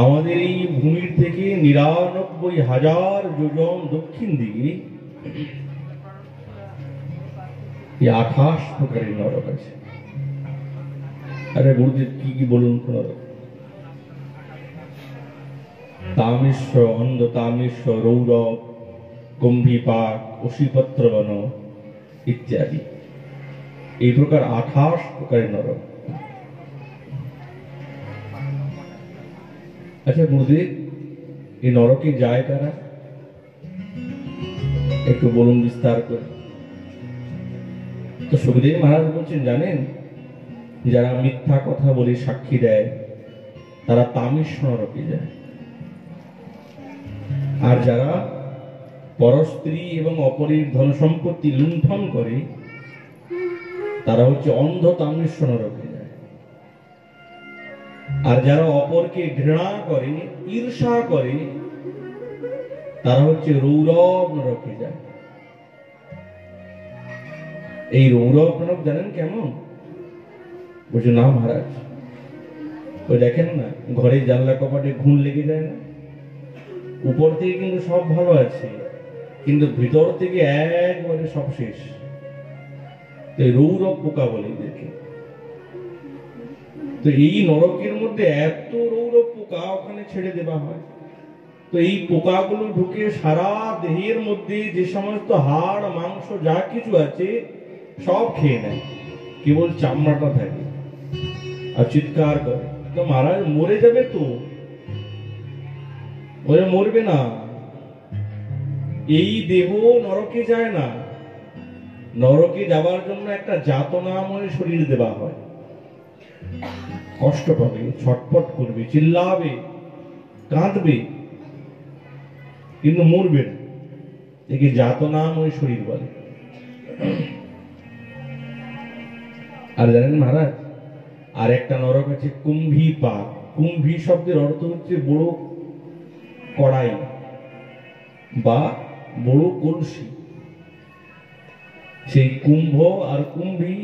আমাদের এই ভূমির থেকে ৯৯,০০০ যোজন দক্ষিণ দিকে ২৮ প্রকারের নরক আছে। আরে গুরুদেব কি কি বলুন নরক? তামেশ্বর, অন্ধ তামেশ্বর, রৌরব, কুম্ভীপাক, অশীপত্রবন ইত্যাদি, এই প্রকার ২৮ প্রকারের নরক। আচ্ছা গুরুদেব, এই নরকে যায় কারা? একটু বলুন বিস্তার করে। তো সুখদেব মহারাজ বলছেন, জানেন, যারা মিথ্যা কথা বলে সাক্ষী দেয় তারা তামেশ্বর নরকে যায়। আর যারা পরস্ত্রী এবং অপরের ধন সম্পত্তি লুণ্ঠন করে তারা হচ্ছে অন্ধ তামেশ্বর নরকে যায়। আর যারা অপরকে ঘৃণা করে, ঈর্ষা করে, তারা হচ্ছে রৌরব নরকে যায়। এই রৌরব নরক জানেন কেমন? বলছে না মহারাজ, ওই দেখেন না, ঘরে জানলা কপাটে ঘুণ লেগে যায় না? উপর থেকে কিন্তু সব ভালো আছে, কিন্তু ভিতর থেকে একবারে সব শেষ। রৌরব পোকা বলে এদেরকে। তো এই নরকের মধ্যে এত রৌরব পোকা ওখানে ছেড়ে দেওয়া হয়। তো এই পোকাগুলো ঢুকে সারা দেহের মধ্যে যে সমস্ত হাড় মাংস যা কিছু আছে সব খেয়ে নেয়, কেবল চামড়াটা থাকে আর চিৎকার করে, তো মহারাজ মরে যাবে তো। ওরা মরবে না, এই দেহ নরকে যায় না। নরকে যাবার জন্য একটা যাতনাময় শরীর দেওয়া হয়। কষ্ট পাবে, ছটপট করবে, চিল্লাবে, কাঁদবে, কিন্তু মরবে না। একে যাতনাময় শরীর বলে। আর জানেন মহারাজ, আর একটা নরক আছে কুম্ভীপাক। কুম্ভী শব্দের অর্থ হচ্ছে বড় কড়াই বা বড় কলসি। সেই কুম্ভ আর কুম্ভী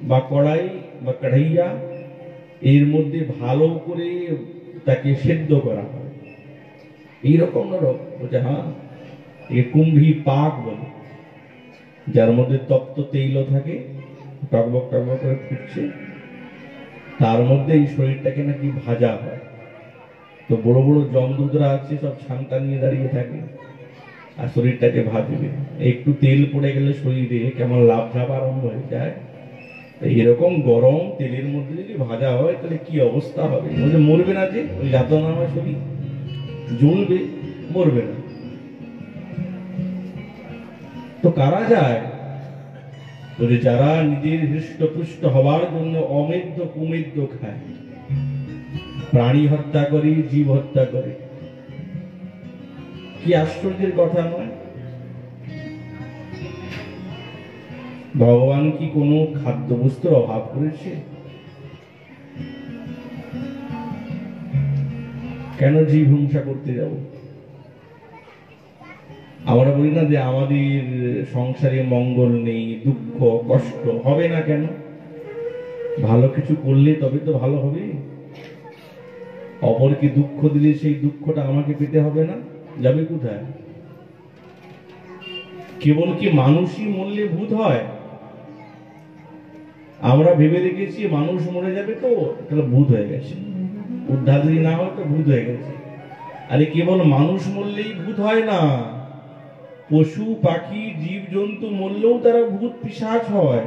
বা কড়াই বা কড়াইয়া, এর মধ্যে ভালো করে তাকে সেদ্ধ করা হয়, এইরকম নরক। বলছে হ্যাঁ, এ কুম্ভীপাক বলে, যার মধ্যে তপ্ত তৈল থাকে, টকবক টকবক করে ফুটছে, তার মধ্যে এই শরীরটাকে নাকি ভাজা হয়। তো বড় বড় যমদূতরা আছে, সব ছান্তা নিয়ে দাঁড়িয়ে থাকে আর শরীরটাকে ভাজবে। একটু তেল পড়ে গেলে শরীরে কেমন লাফঝাপ আরম্ভ হয়ে যায়। এরকম গরম তেলের মধ্যে যদি ভাজা হয় তাহলে কি অবস্থা হবে? মরবে না যে, ওই যাতনাময় শরীর জ্বলবে, মরবে না। তো কারা যায়? বলে যারা নিজের হৃষ্টপুষ্ট হওয়ার জন্য অমেদ্য কুমেদ্য খায়, প্রাণী হত্যা করে, জীব হত্যা করে। কি আশ্চর্যের কথা নয়? ভগবান কি কোনো খাদ্য বস্তুর অভাব করেছে? কেন জীব হিংসা করতে যাব? আমরা বলি না যে আমাদের সংসারে মঙ্গল নেই, দুঃখ কষ্ট হবে না কেন? ভালো কিছু করলে তবে তো ভালো হবে। অপরকে দুঃখ দিলে সেই দুঃখটা আমাকে পেতে হবে না? যাবে কোথায়? কেবল কি মানুষই মরলে ভূত হয়? আমরা ভেবে রেখেছি মানুষ মরে যাবে তো তাহলে ভূত হয়ে গেছে, উদ্ধার যদি না হয় তো ভূত হয়ে গেছে। আরে কেবল মানুষ মরলেই ভূত হয় না, পশু পাখি জীব জন্তু মরলেও তারা ভূত পিশাচ হয়।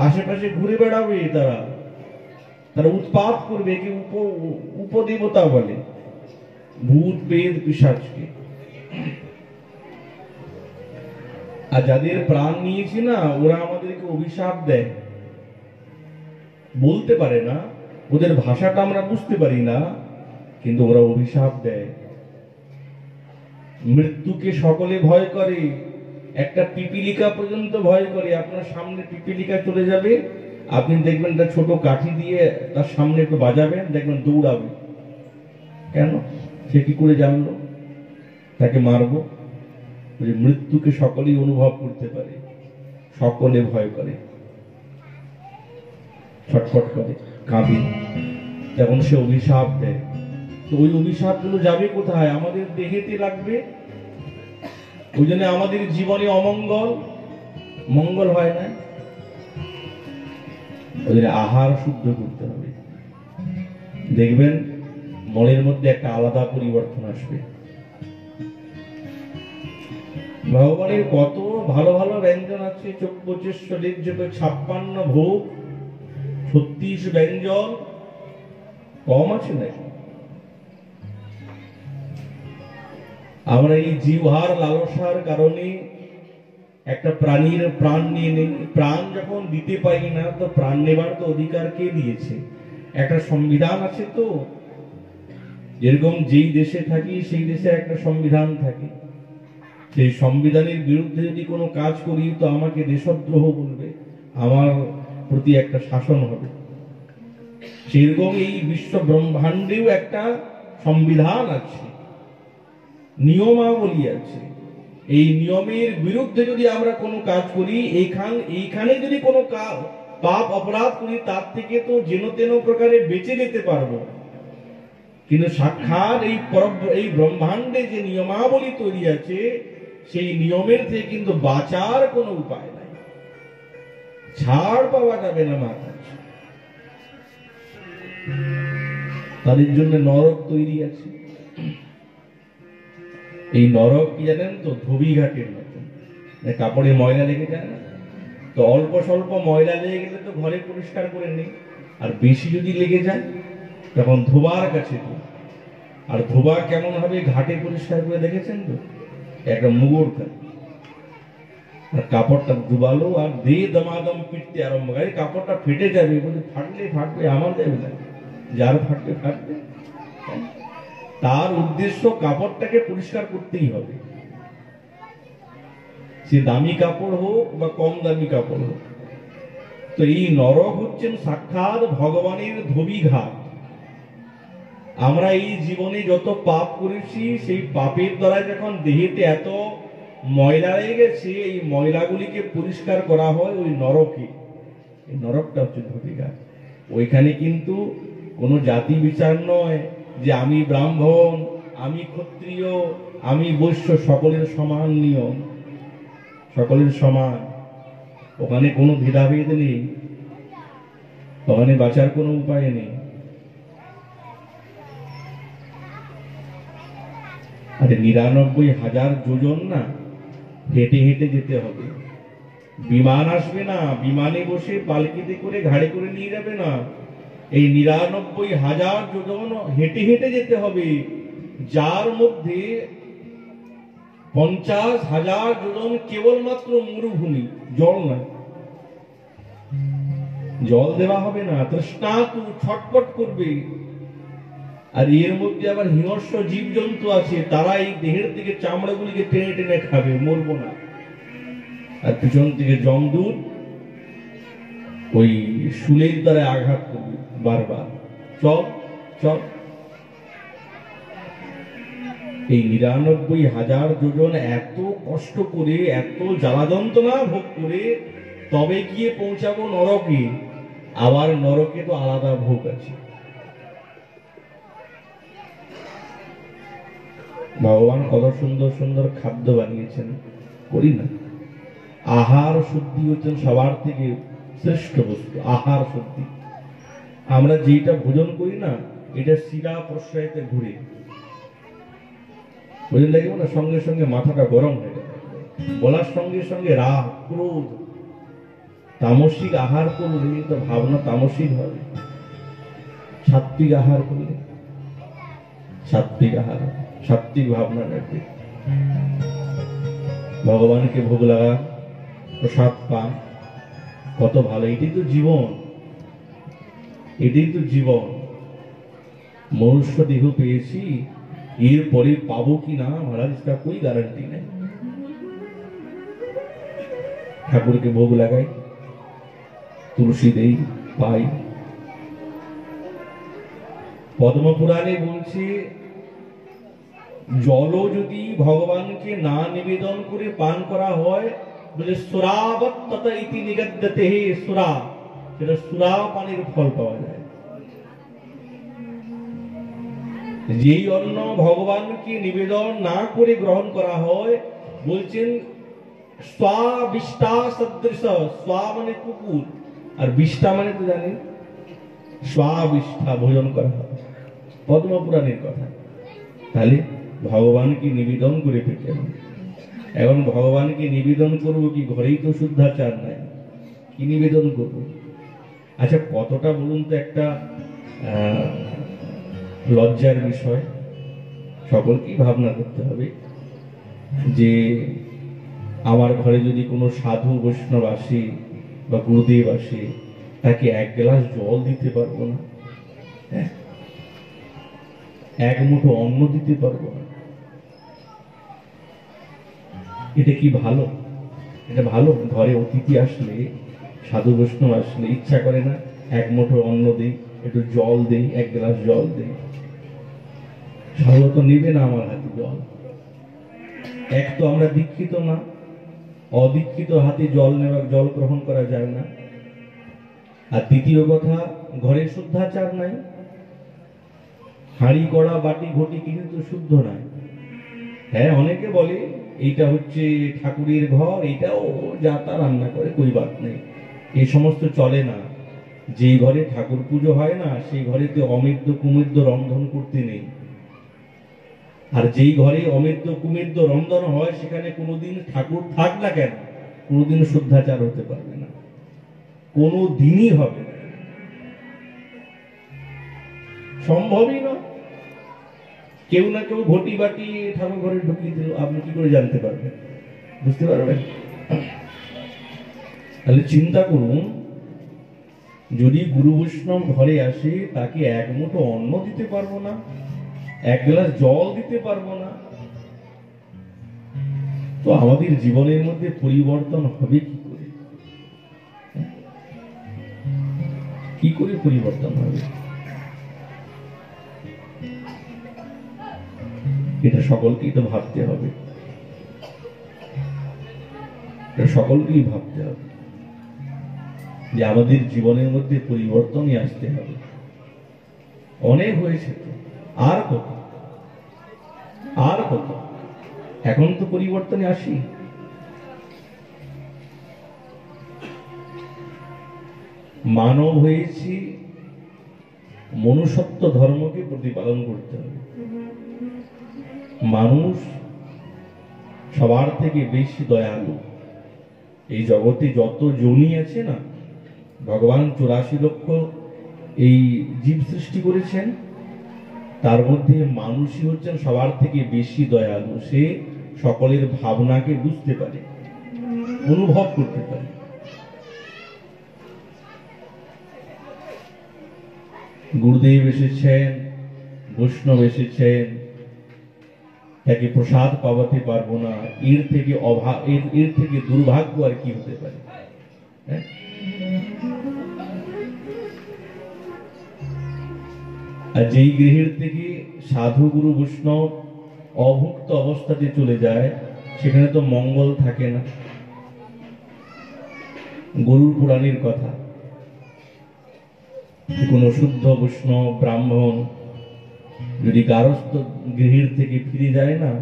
আশেপাশে ঘুরে বেড়াবে, তারা উৎপাত করবে, একে উপদেবতা বলে, ভূত পেট পিশাচকে। আর যাদের প্রাণ নিয়েছি না, ওরা আমাদেরকে অভিশাপ দেয়, বলতে পারে না, ওদের ভাষাটা আমরা বুঝতে পারি না, কিন্তু ওরা অভিশাপ দেয়। মৃত্যুকে সকলে ভয় করে, একটা পিপিলিকা পর্যন্ত ভয় করে। আপনার সামনে পিপিলিকা চলে যাবে, আপনি দেখবেন একটা ছোট কাঠি দিয়ে তার সামনে একটু বাজাবেন, দেখবেন দৌড়াবে। কেন? সে কি করে জানলো তাকে মারবো? মৃত্যুকে সকলেই অনুভব করতে পারে, সকলে ভয় করে। ছটফট করে, কাঁদে, তখন সে অভিশাপ দেয়। তো ওই অভিশাপগুলো যাবে কোথায়? আমাদের দেহেতে লাগবে। ওই জন্য আমাদের জীবনে অমঙ্গল, মঙ্গল হয় না। ওই জন্য আহার শুদ্ধ করতে হবে। দেখবেন মনের মধ্যে একটা আলাদা পরিবর্তন আসবে। ভগবানের কত ভালো ভালো ব্যঞ্জন আছে, 56 ভোগ, 36 ব্যঞ্জন, কম আছে নাকি? আমরা এই জিহ্বার লালসার কারণে একটা প্রাণীর প্রাণ নিয়ে নেই। প্রাণ যখন দিতে পারি না, তো প্রাণ নেবার তো অধিকার কে দিয়েছে? একটা সংবিধান আছে তো। যেরকম যেই দেশে থাকি সেই দেশে একটা সংবিধান থাকে, সেই সংবিধানের বিরুদ্ধে যদি কোনো কাজ করি তো আমাকে দেশদ্রোহ বলবে, আমার প্রতি একটা শাসন হবে। সেরকম এই বিশ্ব ব্রহ্মাণ্ডেও একটা সংবিধান আছে, নিয়মাবলী আছে। এই নিয়মের বিরুদ্ধে যদি আমরা কোনো কাজ করি, এইখানে যদি কোনো পাপ অপরাধ করি, তার থেকে তো যেন তেন প্রকারে বেঁচে যেতে পারবো। কিন্তু সাক্ষাৎ এই ব্রহ্মাণ্ডে যে নিয়মাবলী তৈরি আছে, সেই নিয়মের থেকে কিন্তু বাঁচার কোনো উপায় নাই, ছাড় পাওয়া যাবে না মাথা। তাদের জন্য নরক তৈরি আছে। এই নরক কি জানেন তো? ধোবি ঘাটের মতন, কাপড়ে ময়লা লেগে যায় না, তো অল্প স্বল্প ময়লা লেগে গেলে তো ঘরে পরিষ্কার করে নেই, আর বেশি যদি লেগে যায় তখন ধোবার কাছে। আর ধোবা কেমন হবে ঘাটে পরিষ্কার করে দেখেছেন তো? একটা মুগুর কাজ। আর কাপড়টা ডুবালো আর দিয়ে দমাদম পিটতে আরম্ভ করে, কাপড়টা ফেটে যাবে, বলে ফাটলে ফাটবে, আমার যাবে না, যার ফাটবে ফাটবে। তার উদ্দেশ্য কাপড়টাকে পরিষ্কার করতেই হবে, সে দামি কাপড় হোক বা কম দামি কাপড় হোক। তো এই নরক হচ্ছেন সাক্ষাৎ ভগবানের ধোবি ঘাট। আমরা এই জীবনে যত পাপ করেছি, সেই পাপের দ্বারা যখন দেহেতে এত ময়লা লেগে গেছে, এই ময়লাগুলিকে পরিষ্কার করা হয় ওই নরকে। এই নরকটা হচ্ছে ধোবি ঘাট। ওইখানে কিন্তু কোনো জাতি বিচার নয় যে আমি ব্রাহ্মণ, আমি ক্ষত্রিয়, আমি বৈশ্য, সকলের সমান নিয়ম, সকলের সমান। ওখানে কোনো ভেদাভেদ নেই, ওখানে বাঁচার কোনো উপায় নেই। আরে ৯৯,০০০ যোজন না, হেঁটে হেঁটে যেতে হবে। বিমান আসবে না, বিমানে বসে পালকিতে করে ঘাড়ে করে নিয়ে যাবে না। এই ৯৯,০০০ যোজন হেঁটে হেঁটে যেতে হবে, যার মধ্যে ৫০,০০০ যোজন কেবলমাত্র মরুভূমি, জল না, জল দেওয়া হবে না, তৃষ্ণাতু ছটপট করবে। আর এর মধ্যে আবার হিংস্র জীবজন্তু আছে, তারা এই দেহের থেকে চামড়াগুলিকে টেনে টেনে খাবে, মরবো না। আর পিছন থেকে যমদূত ওই শুলের দ্বারা আঘাত করবে বারবার, চল চল। এই ৯৯,০০০ যোজন এত কষ্ট করে, এত জ্বালা যন্ত্রণা ভোগ করে তবে গিয়ে পৌঁছাবো নরকে। আবার নরকে তো আলাদা ভোগ আছে। ভগবান কত সুন্দর সুন্দর খাদ্য বানিয়েছেন, করি না? আহার শুদ্ধি হচ্ছেন সবার থেকে শ্রেষ্ঠ বস্তু। আহার শুদ্ধি, আমরা যেটা ভোজন করি না, এটা শিরা প্রশ্রয়তে ঘুরে, বুঝলেন লাগবে না? সঙ্গে সঙ্গে মাথাটা গরম হয়ে যায়, বলার সঙ্গে সঙ্গে রাগ, ক্রোধ। তামসিক আহার করলে তো ভাবনা তামসিক হবে, সাত্বিক আহার করলে সাত্বিক আহার, সাত্বিক ভাবনা রাখবে। ভগবানকে ভোগ লাগা, প্রসাদ পান, কত ভালো। এটাই তো জীবন, এটাই তো জীবন। মনুষ্য দেহ পেয়েছি, এরপরে পাবো কি না মহারাজ, इसका कोई গ্যারান্টি নেই। ঠাকুরকে ভোগ লাগাই, তুলসী দেই, পাই। পদ্মপুরাণে বলছে, জলও যদি ভগবানকে না নিবেদন করে পান করা হয়, বলে সুরাবত তত ইতি নিগদ্যতে হে সুরা, সেটা সুরা পানির ফল পাওয়া যায়। যেই অন্ন ভগবানকে নিবেদন না করে গ্রহণ করা হয়, বলছেন স্বাবিষ্টা সদৃশ। স্বা মানে কুকুর, আর বিষ্টা মানে তো জানেন স্বাবিষ্টা ভোজন করা হয়, পদ্মপুরাণের কথা। তাহলে ভগবানকে নিবেদন করে পেতে হবে। এখন ভগবানকে নিবেদন করবো কি, ঘরেই তো শুদ্ধাচার নাই, কি নিবেদন করব? আচ্ছা কতটা বলুন তো একটা লজ্জার বিষয়। সকলকেই ভাবনা করতে হবে যে আমার ঘরে যদি কোনো সাধু বৈষ্ণব আসে বা গুরুদেব আসে, তাকে এক গ্লাস জল দিতে পারবো না, এক মুঠো অন্ন দিতে পারবো না। এটা কি ভালো? এটা ভালো? ঘরে অতিথি আসলে, সাধু বৈষ্ণব আসলে ইচ্ছা করে না এক মুঠো অন্ন দেই, একটু জল দেই, এক গ্লাস জল দেই? সাধু তো নেবে না আমার হাতে জল। এক তো আমরা দীক্ষিত না, অদীক্ষিত হাতে জল জল গ্রহণ করা যায় না। আর দ্বিতীয় কথা, ঘরে শুদ্ধাচার নাই, হাঁড়ি কড়া বাটি ঘটি কিছু তো শুদ্ধ নাই। হ্যাঁ, অনেকে বলে এইটা হচ্ছে ঠাকুরের ঘর, এইটাও যা তা রান্না করে, কই বাত নেই, এই সমস্ত চলে না। যেই ঘরে ঠাকুর পুজো হয় না, সেই ঘরেতে অমৃত কুমৃত রন্ধন করতে নেই। আর যেই ঘরে অমৃত কুমৃত রন্ধন হয়, সেখানে কোনোদিন ঠাকুর থাক না কেন, কোনোদিন শুদ্ধাচার হতে পারবে না, কোনো দিনই হবে না, সম্ভবই না। কেউ না কেউ ঘটি বাটি ঠাকুর ঘরে ঢুকিয়ে দিল, আপনি কি করে জানতে পারবেন, বুঝতে পারবেন? তাহলে চিন্তা করুন, যদি গুরু বৈষ্ণব ঘরে আসে, তাকে এক মুঠো অন্ন দিতে পারবো না, এক গ্লাস জল দিতে পারবো না, তো আমাদের জীবনের মধ্যে পরিবর্তন হবে কি করে? কি করে পরিবর্তন হবে? এটা সকলকেই তো ভাবতে হবে, এটা সকলকেই ভাবতে হবে যে আমাদের জীবনের মধ্যে পরিবর্তনই আসতে হবে। অনেক হয়েছে তো, আর কত, আর কত? এখন তো পরিবর্তনে আসি। মানব হয়েছি, মনুষ্যত্ব ধর্মকে প্রতিপালন করতে হবে। মানুষ সবার থেকে বেশি দয়ালু। এই জগতে যত জনি আছে না, ভগবান 84 লক্ষ এই জীব সৃষ্টি করেছেন, তার মধ্যে মানুষই হচ্ছেন সবার থেকে বেশি দয়ালু। সে সকলের ভাবনাকে বুঝতে পারে, অনুভব করতে পারে। গুরুদেব এসেছেন, বৈষ্ণব এসেছেন, তাকে প্রসাদ পাওয়াতে পারবো না, এর থেকে এর থেকে দুর্ভাগ্য আর কি হতে পারে? আর যেই গৃহের থেকে সাধু গুরু বৈষ্ণব অভুক্ত অবস্থাতে চলে যায়, সেখানে তো মঙ্গল থাকে না। গরুর পুরাণের কথা, কোন শুদ্ধ বৈষ্ণব ব্রাহ্মণ যদি গারস্থ গৃহের থেকে ফিরে যায় না,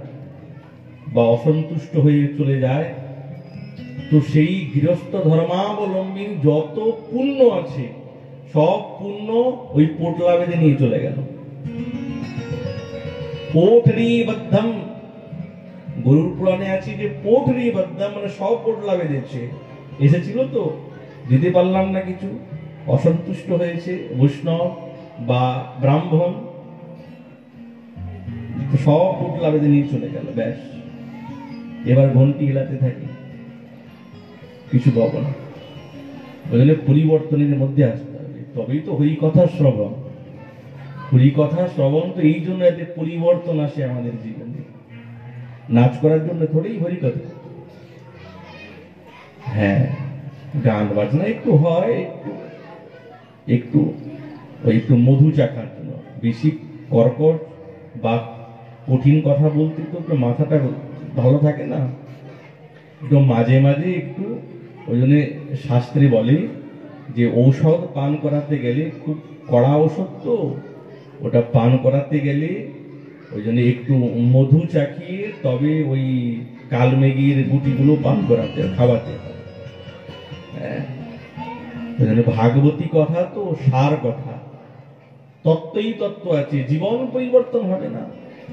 বা অসন্তুষ্ট হয়ে চলে যায়, তো সেই গৃহস্থ ধর্মাবলম্বীর যত পুণ্য আছে, সব পুণ্য ওই পোটলা বেঁধে নিয়ে চলে গেল। পোটরি বদ্ধম, গরুর পুরাণে আছে যে পোটরি বদ্ধম মানে সব পোটলা বেঁধেছে। এসেছিল তো, দিতে পারলাম না কিছু, অসন্তুষ্ট হয়েছে বৈষ্ণব বা ব্রাহ্মণ, সব পোটলা বেঁধে নিয়ে চলে গেল। ব্যাস, এবার ঘন্টি হিলাতে থাকি, কিছু পাবো না। ওই জন্য পরিবর্তনের মধ্যে আসতে হবে, তবেই তো হরি কথা শ্রবণ। হরি কথা শ্রবণ তো এই জন্য, এতে পরিবর্তন আসে আমাদের জীবনে। নাচ করার জন্য থোড়েই হরি কথা। হ্যাঁ, গান বাজনা একটু হয়, একটু ওই একটু মধু চাখার জন্য। বেশি কর্কট বা কঠিন কথা বলতে তো মাথাটা ভালো থাকে না, একটু মাঝে মাঝে একটু। ওই জন্য শাস্ত্রে বলে যে ঔষধ পান করাতে গেলে খুব কড়া ঔষধ, তো ওটা পান করাতে গেলে ওই জন্য একটু মধু চাকিয়ে তবে ওই কালমেঘির গুটিগুলো পান করাতে খাওয়াতে হয়। ভাগবতী কথা তো সার কথা, তত্ত্বই তত্ত্ব আছে, জীবন পরিবর্তন হবে না।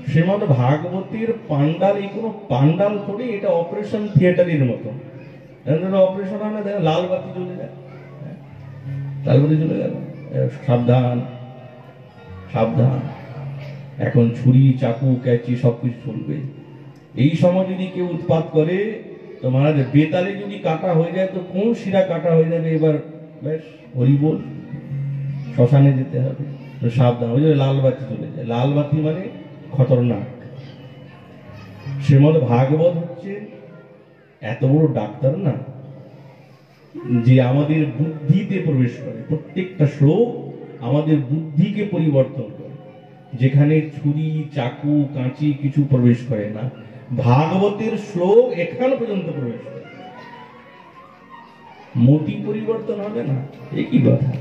শ্রীমদ ভাগবতীর পান্ডাল, এই কোনো পান্ডাল করে, এটা অপারেশন থিয়েটারের মতো। অপারেশন হয় না, দেখেন লাল বাতি জ্বলে যায়, লাল বাতি জ্বলে গেল, সাবধান সাবধান, এখন ছুরি চাকু ক্যাচি সবকিছু চলবে। এই সময় যদি কেউ উৎপাত করে তো মহারাজ বেতালে যদি কাটা হয়ে যায় তো কোন শিরা কাটা হয়ে যাবে, এবার বেশ হরি বল, শ্মশানে যেতে হবে, তো সাবধান। ওই যে লাল বাতি চলে যায়, লাল বাতি মানে খতরনাক। শ্রীমদ ভাগবত হচ্ছে এত বড় ডাক্তার না, যে আমাদের বুদ্ধিতে প্রবেশ করে, প্রত্যেকটা শ্লোক আমাদের বুদ্ধিকে পরিবর্তন করে, যেখানে ছুরি চাকু কাঁচি কিছু প্রবেশ করে না, ভাগবতের শ্লোক এখান পর্যন্ত প্রবেশ করে। মতি পরিবর্তন হবে না, একই কথা,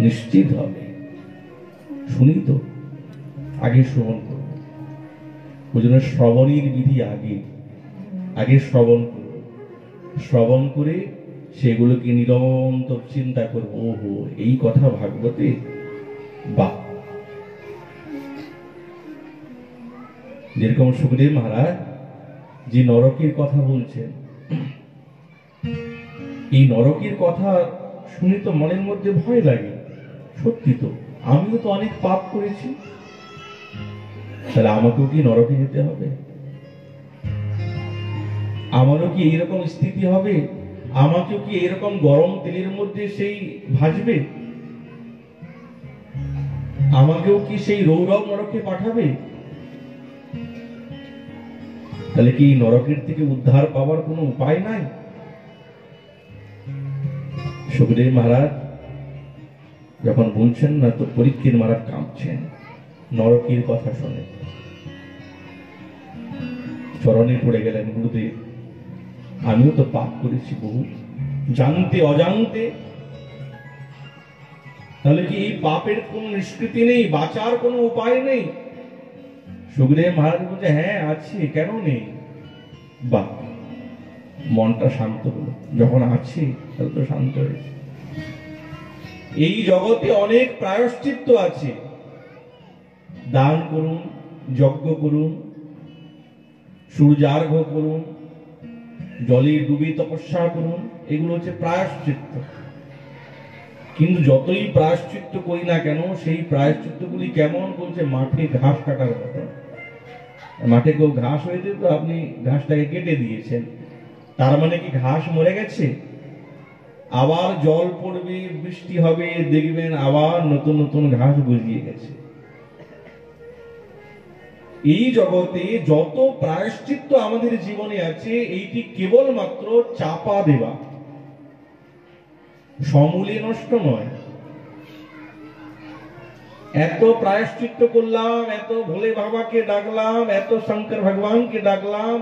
নিশ্চিত হবে। শুনি তো, আগে শ্রবণ করব, ওই জন্য শ্রবণের বিধি আগে আগে শ্রবণ করব, শ্রবণ করে সেগুলোকে নিরন্তর চিন্তা করব, ওহো এই কথা ভাগবতে, বাহ। যেরকম সুখদেব মহারাজ যে নরকের কথা বলছেন, এই নরকের কথা শুনে তো মনের মধ্যে ভয় লাগে। সত্যি তো, আমিও তো অনেক পাপ করেছি, তাহলে আমাকেও কি নরকে যেতে হবে? আমারও কি এইরকম স্থিতি হবে? আমাকেও কি এইরকম গরম তেলের মধ্যে সেই ভাজবে? আমাকেও কি সেই রৌরব নরকে পাঠাবে? তাহলে কি নরকের থেকে উদ্ধার পাওয়ার কোনো উপায় নাই? সুখদেব মহারাজ যখন বলছেন না, তো পরীক্ষিত মহারাজ কাঁপছেন নরকের কথা শুনে, চরণে পড়ে গেলেন, গুরুদেব আমিও তো পাপ করেছি বহু, জানতে অজান্তে, তাহলে কি এই পাপের কোন নিষ্কৃতি নেই, বাঁচার কোনো উপায় নেই? সুখদেব মহারাজ বলছে, হ্যাঁ আছে, কেন নেই? বাহ, মনটা শান্ত হলো, যখন আছে তাহলে তো শান্ত হয়েছে। এই জগতে অনেক প্রায়শ্চিত্ত আছে, দান করুন, যজ্ঞ করুন, সূর্যার্ঘ করুন, জলে ডুবে তপস্যা করুন, এগুলো হচ্ছে প্রায়শ্চিত্ত। কিন্তু যতই প্রায়শ্চিত্ত করি না কেন, সেই প্রায়শ্চিত্তগুলি কেমন? বলছে মাঠে ঘাস কাটার মতো। মাঠে কেউ ঘাস হয়েছে তো আপনি ঘাসটাকে কেটে দিয়েছেন, তার মানে কি ঘাস মরে গেছে? আবার জল পড়বে, বৃষ্টি হবে, দেখবেন আবার নতুন নতুন ঘাস গজিয়ে গেছে। এই জগতে যত প্রায়শ্চিত্ত আমাদের জীবনে আছে, এইটি কেবলমাত্র চাপা দেওয়া, সমূলে নষ্ট নয়। এত প্রায়শ্চিত্ত করলাম, এত ভোলে বাবাকে ডাকলাম, এত শঙ্কর ভগবানকে ডাকলাম,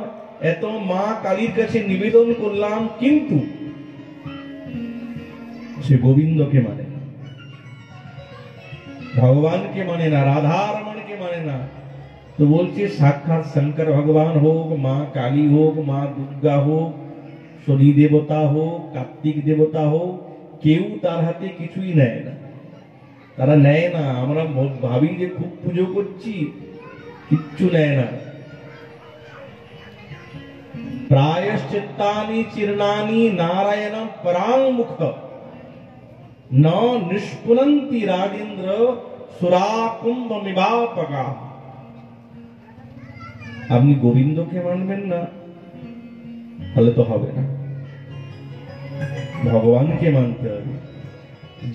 এত মা কালীর কাছে নিবেদন করলাম, কিন্তু সে গোবিন্দকে মানে না, ভগবানকে মানে না, রাধারমণকে মানে না। তো বলছে সাক্ষাৎ শঙ্কর ভগবান হোক, মা কালী হোক, মা দুর্গা হোক, শনি দেবতা হোক, কার্তিক দেবতা হোক, কেউ তার হাতে কিছুই নেয় না, তারা নেয় না। আমরা ভাবি যে খুব পুজো করছি, কিচ্ছু নেয় না। প্রায়শ্চিত্তানি চিরনানি নারায়ণম পরাংমুখ ন নিষ্পুনন্তি রাজেন্দ্র সুরাকুম্ভ মিবাপকা। আপনি গোবিন্দকে মানবেন না, তাহলে তো হবে না, ভগবানকে মানতে হবে।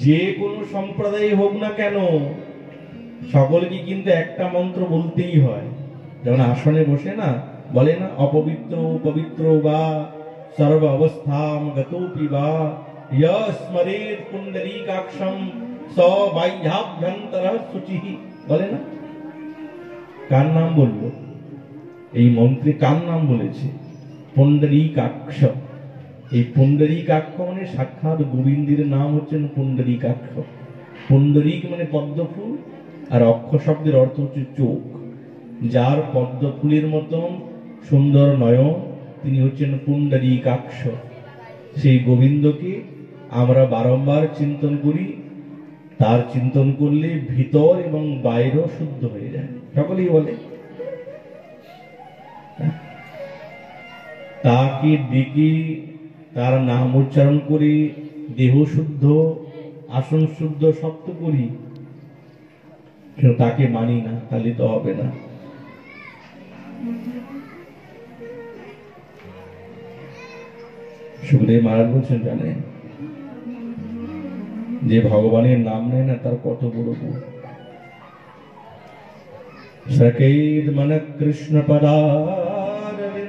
যে কোনো সম্প্রদায় হোক না কেন, সকলকে কিন্তু একটা মন্ত্র বলতেই হয়। যেমন আসনে বসে না বলে না, অপবিত্র পবিত্র বা সর্ব অবস্থাম গতোপি বা স্মরেত পুণ্ডরীকাক্ষম স বাহ্যাভ্যন্তরঃ শুচিঃ, বলে না? কার নাম বললো? এই মন্ত্রে কার নাম বলেছে? পুণ্ডরীকাক্ষ। এই পুণ্ডরীকাক্ষ মানে সাক্ষাৎ গোবিন্দের নাম হচ্ছেন পুণ্ডরীকাক্ষ। পুণ্ডরীক মানে পদ্ম ফুল, আর অক্ষ শব্দের অর্থ হচ্ছে চোখ। যার পদ্ম ফুলের মতন সুন্দর নয়ন, তিনি হচ্ছেন পুণ্ডরীকাক্ষ। সেই গোবিন্দকে আমরা বারংবার চিন্তন করি। তার চিন্তন করলে ভিতর এবং বাইরেও শুদ্ধ হয়ে যায়। সকলেই বলে তাকে ডেকে তার নাম উচ্চারণ করে দেহ শুদ্ধ, আসন শুদ্ধ সব তো করি, কিন্তু তাকে মানি না, তাহলে তো হবে না। সুখদেব মহারাজ বলছেন, জানেন যে ভগবানের নাম নেয় না তার কত বড় গুণ। সকেত মন কৃষ্ণ পদারবিন্দয়ো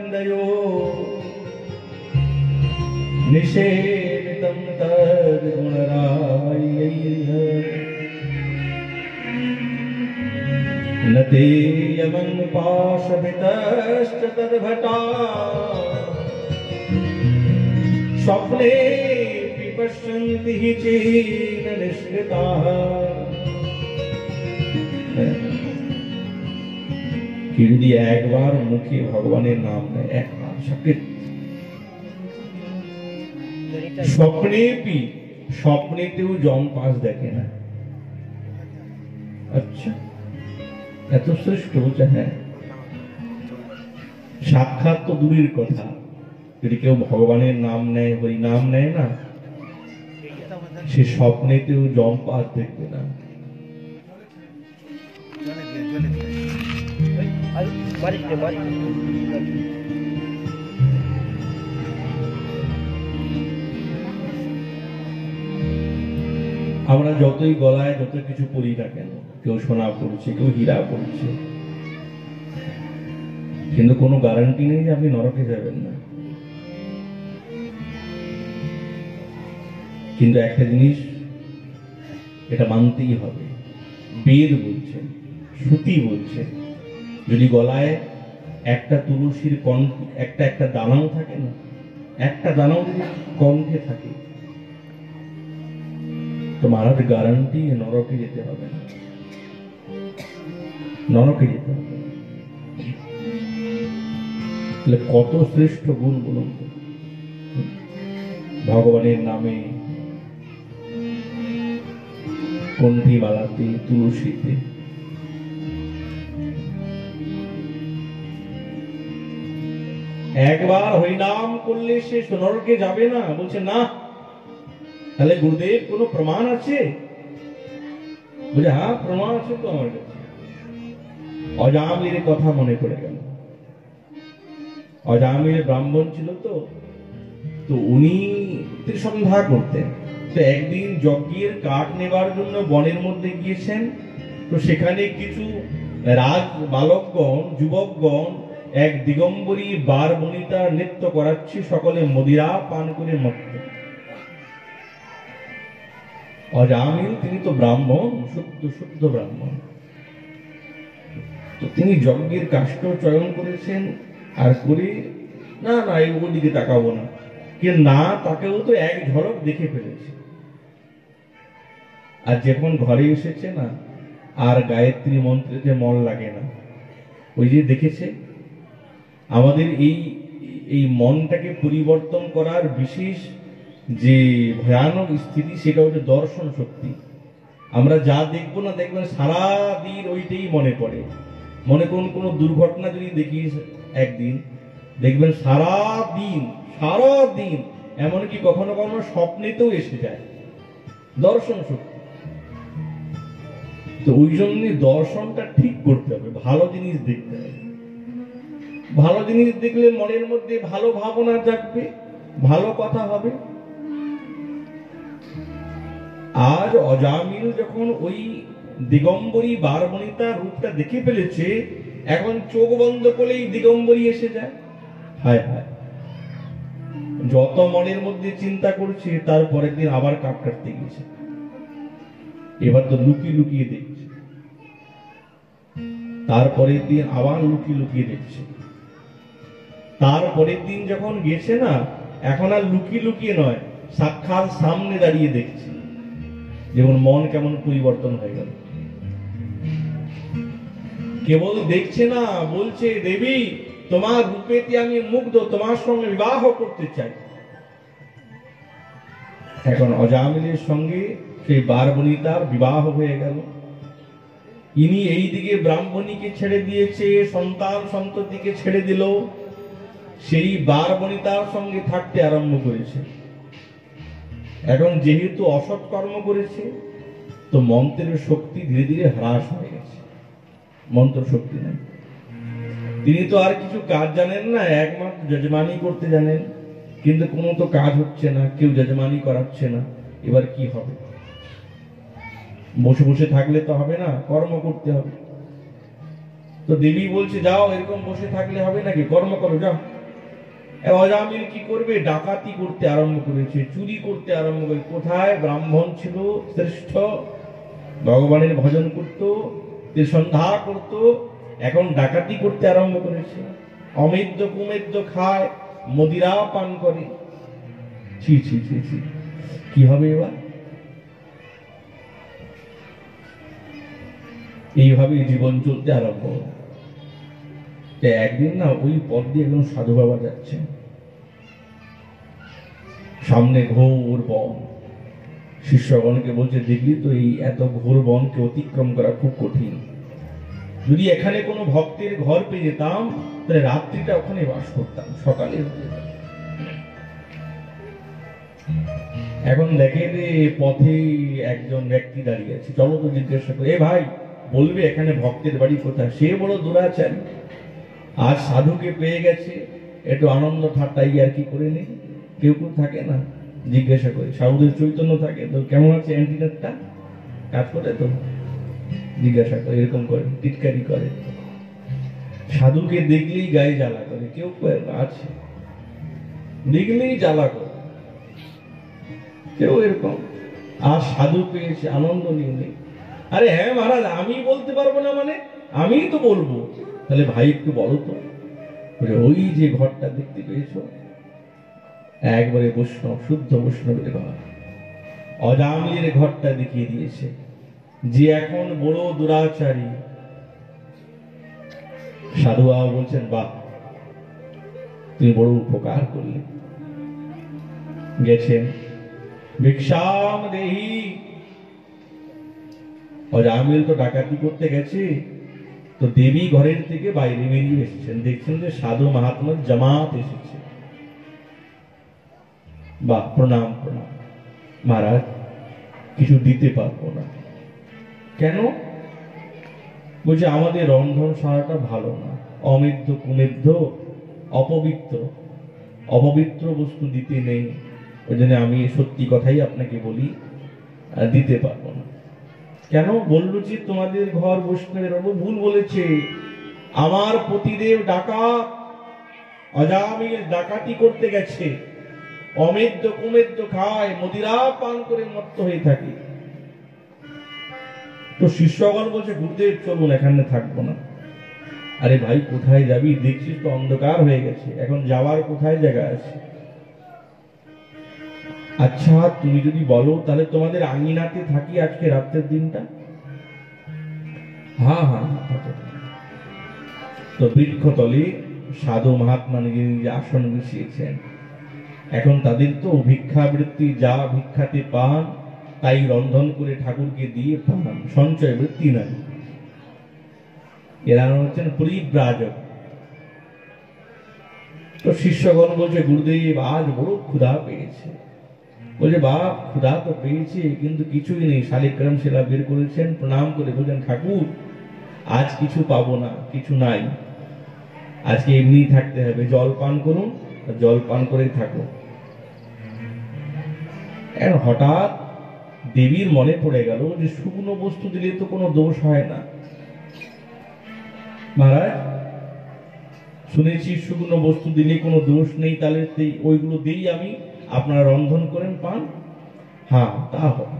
নিষেবিতম তদ গুণরায়ৈঃ নতে যমং পাশবিতশ্চ তদ্ভটা স্বপ্নে পশ্যন্তি চেন নিষ্কৃতাঃ। কেউ যদি একবার মুখে ভগবানের নাম নেয়, একবার স্বপ্নেতেও জম পাস দেখে না। আচ্ছা, এত শ্রেষ্ঠ বলছে। হ্যাঁ, সাক্ষাৎ তো দূরের কথা, যদি কেউ ভগবানের নাম নেয়, ওই নাম নেয় না, সে স্বপ্নেতেও জম পাস দেখবে না। আমরা যতই গলায় যত কিছু পড়ি না কেন, কেউ সোনা পড়ছে, কেউ হীরা পড়ছে, কিন্তু কোনো গ্যারান্টি নেই যে আপনি নরকে যাবেন না। কিন্তু একটা জিনিস এটা মানতেই হবে, বেদ বলছে, শ্রুতি বলছে, যদি গলায় একটা তুলসীর একটা দানাও থাকে না, একটা দানাও যদি কণ্ঠে থাকে, তো মহারাজ গ্যারান্টি নরকে যেতে হবে না, নরকে যেতে হবে। তাহলে কত শ্রেষ্ঠ গুণ বলুন তো, ভগবানের নামে, কণ্ঠী মালাতে, তুলসীতে। একবার হরিনাম করলে সে নরকে যাবে না, বলছে না। তাহলে গুরুদেব কোনো প্রমাণ আছে? বলে হ্যাঁ, প্রমাণ আছে তো আমার কাছে। অজামিলের কথা মনে পড়ে গেল। অজামিল ব্রাহ্মণ ছিল তো উনি ত্রিসন্ধ্যা করতেন। তো একদিন যজ্ঞের কাঠ নেবার জন্য বনের মধ্যে গিয়েছেন। তো সেখানে কিছু রাজ বালকগণ, যুবকগণ এক দিগম্বরী বার বনিতা নৃত্য করাচ্ছে, সকলে মদিরা পান করে মত্ত। অজামিল তিনি তো ব্রাহ্মণ, শুদ্ধ ব্রাহ্মণ, তো তিনি যজ্ঞের কাষ্ঠ চয়ন করেছেন, আর করে না এই দিকে তাকাবো না, কিন্তু না তাকেও তো এক ঝলক দেখে ফেলেছে। আর যখন ঘরে এসেছে না, আর গায়ত্রী মন্ত্রেতে মন লাগে না। ওই যে দেখেছে, আমাদের এই মনটাকে পরিবর্তন করার বিশেষ যে ভয়ানক স্থিতি, সেটা হচ্ছে দর্শন শক্তি। আমরা যা দেখবো না, দেখবেন সারাদিন ওইটাই মনে পড়ে। মনে করুন কোনো দুর্ঘটনা যদি দেখি একদিন, দেখবেন সারাদিন এমনকি কখনো কখনো স্বপ্নেতেও এসে যায় দর্শন শক্তি। তো ওই জন্য দর্শনটা ঠিক করতে হবে, ভালো জিনিস দেখতে হবে। ভালো জিনিস দেখলে মনের মধ্যে ভালো ভাবনা জাগবে, ভালো কথা হবে। আজ অজামিল যখন ওই দিগম্বরী বারবনিতা রূপটা দেখে ফেলেছে, এখন চোখ বন্ধ করলেই দিগম্বরী এসে যায়। হায় হায়, যত মনের মধ্যে চিন্তা করছে, তারপরের দিন আবার কাপ কাটতে গেছে, এবার তো লুকিয়ে দেখছে, তারপরের দিন আবার লুকিয়ে দেখছে, তারপরের দিন যখন গেছে না, এখন আর লুকিয়ে লুকিয়ে নয়, সাক্ষাৎ সামনে দাঁড়িয়ে দেখছি যেমন মন কেমন পরিবর্তন হয়ে গেল। কেবল দেখছে না, বলছে দেবী তোমার রূপেতে আমি মুগ্ধ, তোমার সঙ্গে বিবাহ করতে চাই। এখন অজামিলের সঙ্গে সেই বারবনিতার বিবাহ হয়ে গেল। ইনি এইদিকে ব্রাহ্মণীকে ছেড়ে দিয়েছে, সন্তান সন্ততিকে ছেড়ে দিল, সেই বারবনিতার সঙ্গে থাকতে আরম্ভ করেছে। এখন যেহেতু অসৎ কর্ম করেছে, তো মন্ত্রের শক্তি ধীরে ধীরে হ্রাস হয়ে গেছে, মন্ত্র শক্তি নেই। তিনি তো আর কিছু কাজ জানেন না, একমাত্র যজমানি করতে জানেন, কিন্তু কোনো তো কাজ হচ্ছে না, কেউ যজমানি করাচ্ছে না। এবার কি হবে? বসে বসে থাকলে তো হবে না, কর্ম করতে হবে। তো দেবী বলছে যাও, এরকম বসে থাকলে হবে নাকি, কর্ম করো যাও। অজামিল কি করবে? ডাকাতি করতে আরম্ভ করেছে, চুরি করতে আরম্ভ করে। কোথায় ব্রাহ্মণ ছিল শ্রেষ্ঠ, ভগবানের ভজন করত, সন্ধ্যা করত, এখন ডাকাতি করতে আরম্ভ করেছে। অমেদ্য কুমেদ্য খায়, মদিরা পান করে। ছি ছি ছি ছি, কি হবে এবার? এইভাবে জীবন চলতে আরম্ভ। একদিন না ওই পথ দিয়ে একজন সাধু বাবা যাচ্ছে, সামনে ঘোর বন। শিষ্যগণকে বলছে দেখলি তো, এই এত ঘোর বনকে অতিক্রম করা খুব কঠিন। যদি এখানে কোনো ভক্তের ঘর পেয়ে যেতাম, তাহলে রাত্রিটা ওখানে বাস করতাম, সকালে এখন দেখে যে পথে একজন ব্যক্তি দাঁড়িয়ে আছে। চলো তো জিজ্ঞাসা করে, এ ভাই বলবে এখানে ভক্তের বাড়ি কোথায়? সে বড় দুরাচারী, আজ সাধুকে পেয়ে গেছে, একটু আনন্দ ঠাট্টা আর কি করে নি। কেউ কেউ থাকে না, জিজ্ঞাসা করে, সাধুদের চৈতন্য থাকে তো, কেমন আছে অ্যান্টিনেটটা, কাজ করে তো, জিজ্ঞাসা করে, এরকম করে, টিটকারি করে। সাধুকে দেখলেই গায়ে জ্বালা করে, কেউ আছে দেখলেই জ্বালা করে, কেউ এরকম। আর সাধু পেয়েছে, আনন্দ নিয়ে নেই। আরে হ্যাঁ মহারাজ, আমি বলতে পারবো না মানে, আমি তো বলবো। তাহলে ভাই একটু বলো তো, ওই যে ঘরটা দেখতে পেয়েছো, একবারে বৈষ্ণব, শুদ্ধ বৈষ্ণবের ঘর। অজামিলের ঘরটা দেখিয়ে দিয়েছে, যে এখন বড় দুরাচারী। সাধু বাবা বলছেন, বাহ, তুমি বড় উপকার করলে। গেছেন, ভিক্ষাম দেহি। অজামিল তো ডাকাতি করতে গেছে, তো দেবী ঘরের থেকে বাইরে বেরিয়ে এসেছেন, দেখছেন যে সাধু মহাত্মার জামাত এসেছে। বা প্রণাম প্রণাম মহারাজ, কিছু দিতে পারবো না। কেন? বলছে আমাদের রন্ধনশালাটা ভালো না, অমেদ্য কুমেদ্য, অপবিত্র, অপবিত্র বস্তু দিতে নেই। ওই জন্য আমি সত্যি কথাই আপনাকে বলি, দিতে পারবো না। কেন? বললো যে তোমাদের ঘর বৈষ্ণবের। ভুল বলেছে, আমার পতিদেব ডাকাত, অজামিল ডাকাতি করতে গেছে, অমেদ্য কুমেদ্য খায়, মদিরা পান করে মত্ত হয়ে থাকে। তো শিষ্যগণ বলছে, গুরুদেব চলুন, এখানে থাকবো না। আরে ভাই কোথায় যাবি? দেখছিস তো অন্ধকার হয়ে গেছে, এখন যাওয়ার কোথায় জায়গা আছে? আচ্ছা তুমি যদি বলো তাহলে তোমাদের আঙিনাতে থাকি আজকে রাত্রের দিনটা। হ্যাঁ হ্যাঁ, তো বৃক্ষতলে সাধু মহাত্মা নিজে নিজে আসন বসিয়েছেন। এখন তাদের তো ভিক্ষাবৃত্তি, যা ভিক্ষাতে পান তাই রন্ধন করে ঠাকুরকে দিয়ে পান, সঞ্চয় বৃত্তি নাই। এরা হচ্ছেন পরিব্রাজক। তো শিষ্যগণ বলছে, গুরুদেব আজ বড় ক্ষুধা পেয়েছে। বলছে, বাপ ক্ষুধা তো পেয়েছে, কিন্তু কিছুই নেই। শালিগ্রাম শিলা বের করেছেন, প্রণাম করে বলছেন, ঠাকুর আজ কিছু পাবো না, কিছু নাই, আজকে এমনি থাকতে হবে, জল পান করুন, জল পান করে থাকুন। হঠাৎ দেবীর মনে পড়ে গেল যে শুকনো বস্তু দিলে তো কোনো দোষ হয় না। মহারাজ শুনেছি শুকনো বস্তু দিলে কোনো দোষ নেই, তাহলে ওইগুলো দিই আমি, আপনারা রন্ধন করেন পান। হ্যাঁ তা হবে।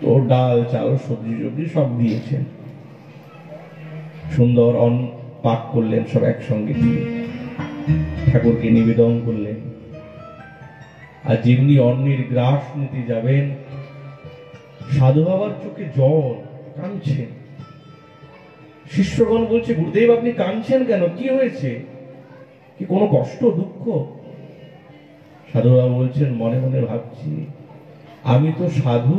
তো ডাল চাল সবজি সবজি সব দিয়েছেন, সুন্দর পাক করলেন, সব একসঙ্গে দিয়ে ঠাকুরকে নিবেদন করলেন। আর যেমনি অন্যের গ্রাস নিতে যাবেন, সাধু বাবার চোখে জল, কাঁদছেন। শিষ্যগণ বলছে, গুরুদেব আপনি কাঁদছেন কেন, কি হয়েছে, কি কোনো কষ্ট দুঃখ? সাধু বাবা বলছেন, মনে মনে ভাবছি আমি তো সাধু,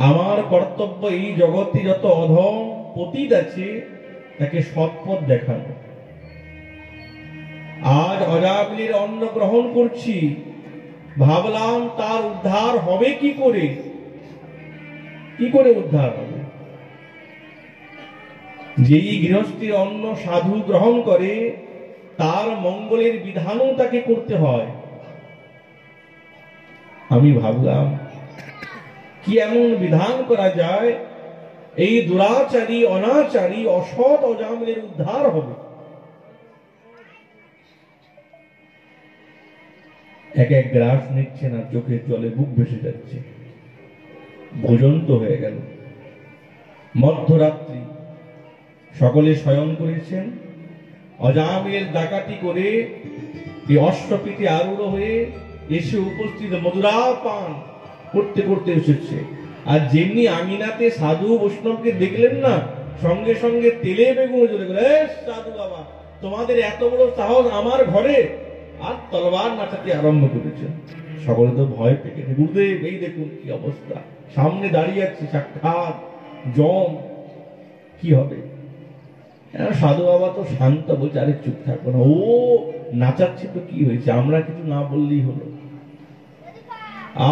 আমার কর্তব্য এই জগতে যত অধম পতিত আছে তাকে সৎপথ দেখানো। আজ অজামিলের অন্ন গ্রহণ করছি, ভাবলাম তার উদ্ধার হবে কি করে, কি করে উদ্ধার হবে? যেই গৃহস্থীর অন্ন সাধু গ্রহণ করে তার মঙ্গলের বিধানও তাকে করতে হয়। আমি ভাবলাম কি এমন বিধান করা যায় এই দুরাচারী অনাচারী অসৎ অজামিলের উদ্ধার হবে। এক এক গ্রাস নিচ্ছেন আর চোখের জলে বুক ভেসে যাচ্ছে। ভোজন তো হয়ে গেল, মধ্যরাত্রি, সকলে শয়ন করেছেন। অজামিল ডাকাতি করে এই অষ্টপীঠে আরূঢ় হয়ে এসে উপস্থিত, মধুরা পান করতে করতে এসেছে। আর যেমনি আমিনাতে সাধু বৈষ্ণবকে দেখলেন না, সঙ্গে সঙ্গে তেলে বেগুন জ্বলে গেল, সাধু বাবা তোমাদের এত বড় সাহস আমার ঘরে, আর তলোয়ার নাচাতে আরম্ভ করেছেন। সকলে তো ভয় পেয়ে, গুরুদেব এই দেখুন কি অবস্থা, সামনে দাঁড়িয়ে আছে সাক্ষাৎ জম, কি হবে? সাধু বাবা তো শান্ত, বলছে আরে চুপ থাকবো না, ও নাচাচ্ছে তো কি হয়েছে, আমরা কিছু না বললেই হলো।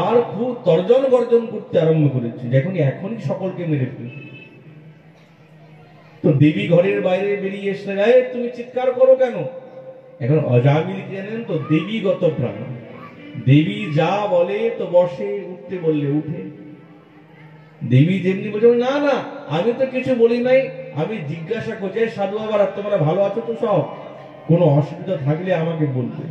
আর খুব তর্জন গর্জন করতে আরম্ভ করেছে, যখন এখনই সকলকে মেরে ফেলছে। তো দেবী ঘরের বাইরে বেরিয়ে এসে যায়, তুমি চিৎকার করো কেন? এখন অজামিল জানেন তো দেবীগত প্রাণ, দেবী যা বলে তো বসে, উঠতে বললে উঠে। দেবী যেমনি বলছে, না না আমি তো কিছু বলি নাই, আমি জিজ্ঞাসা করছি সাধু বাবা তোমরা ভালো আছো তো, সব কোনো অসুবিধা থাকলে আমাকে বলবে।